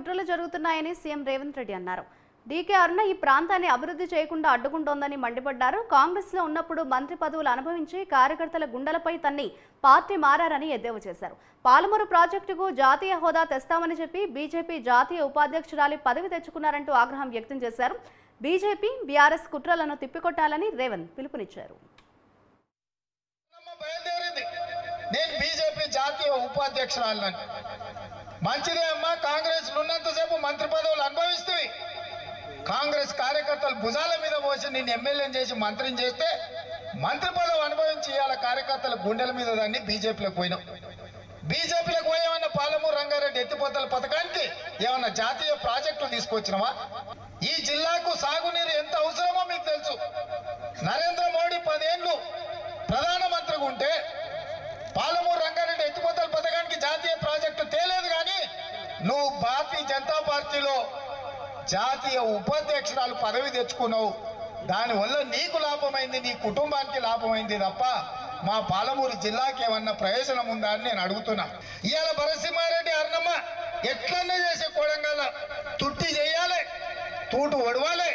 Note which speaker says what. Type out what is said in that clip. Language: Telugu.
Speaker 1: కుట్రలు జరుగుతున్నాయని సీఎం రేవంత్ రెడ్డి అన్నారు. డీకే అరుణ ఈ ప్రాంతాన్ని అభివృద్ధి చేయకుండా అడ్డుకుంటోందని మండిపడ్డారు. కాంగ్రెస్ లో ఉన్నప్పుడు మంత్రి పదవులు అనుభవించి కార్యకర్తల గుండెలపై తన్ని పార్టీ మారారని ఎద్దేవా చేశారు. పాలమూరు ప్రాజెక్టుకు జాతీయ హోదా తెస్తామని చెప్పి బీజేపీ జాతీయ ఉపాధ్యక్షురాలి పదవి తెచ్చుకున్నారంటూ ఆగ్రహం వ్యక్తం చేశారు. బీజేపీ బీఆర్ఎస్ కుట్రలను తిప్పికొట్టాలని రేవంత్ పిలుపునిచ్చారు.
Speaker 2: నేను బీజేపీ జాతీయ ఉపాధ్యక్షురాలని మంచిదే అమ్మా. కాంగ్రెస్ ఉన్నంతసేపు మంత్రి పదవులు అనుభవిస్తే కాంగ్రెస్ కార్యకర్తలు భుజాల మీద పోసి నేను ఎమ్మెల్యేని చేసి మంత్రిని చేస్తే మంత్రి పదవి అనుభవించి ఇవాళ కార్యకర్తల గుండెల మీద దాన్ని బీజేపీలోకి పోయినాం. బీజేపీలోకి పోయి ఏమన్నా పాలమూరు రంగారెడ్డి ఎత్తిపోతల పథకానికి ఏమన్నా జాతీయ ప్రాజెక్టులు తీసుకొచ్చినవా? ఈ జిల్లాకు సాగునీరు ఎంత అవసరమో మీకు తెలుసు. నరేంద్ర మోడీ 10 ఏళ్ళు ప్రధానమంత్రిగా ఉంటే పాలమూరు రంగారెడ్డి ఎత్తిపోతల పథకానికి జాతీయ ప్రాజెక్టు తేలేదు. కానీ నువ్వు భారతీయ జనతా పార్టీలో జాతీయ ఉపాధ్యక్షురాలు పదవి తెచ్చుకున్నావు. దానివల్ల నీకు లాభమైంది, నీ కుటుంబానికి లాభమైంది తప్ప మా పాలమూరు జిల్లాకి ఏమన్నా ప్రయోజనం ఉందా అని నేను అడుగుతున్నా. ఇవాళ భరసింహారెడ్డి అరుణమ్మ ఎట్లన్నా చేసే కొడంగల్ తుట్టి చేయాలి, తూటు ఒడవాలి.